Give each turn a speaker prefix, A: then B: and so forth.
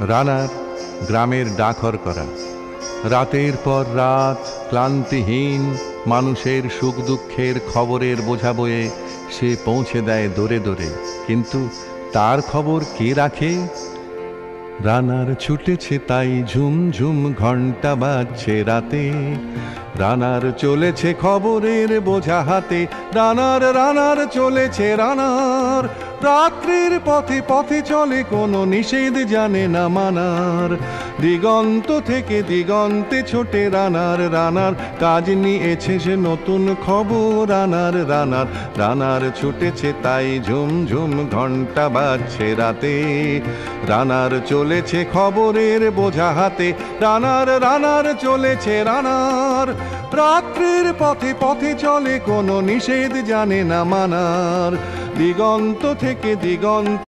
A: রানার গ্রামের ডাকর করা। রাতের পর রাত ক্লান্তিহীন মানুষের সুখ দুঃখের খবরের বোঝা বয়ে সে পৌঁছে দেয় দোরে দোরে, কিন্তু তার খবর কে রাখে? রানার ছুটেছে তাই ঝুম ঝুম ঘন্টা বাজছে রাতে, রানার চলেছে খবরের বোঝা হাতে। রানার রানার চলেছে রানার, রাত্রির পথে পথে চলে কোনো নিষেধ জানে না মানার। দিগন্ত থেকে দিগন্তে ছোটে রানার, রানার কাজ নিয়েছে সে নতুন খবর। রানার রানার রানার ছুটেছে তাই ঝুম ঝুম ঘন্টা বাজছে রাতে, রানার চলেছে খবরের বোঝা হাতে। রানার রানার চলেছে রানার, রাত্রির পথে পথে চলে কোনো নিষেধ জানে না মানার। দিগন্ত থেকে দিগন্ত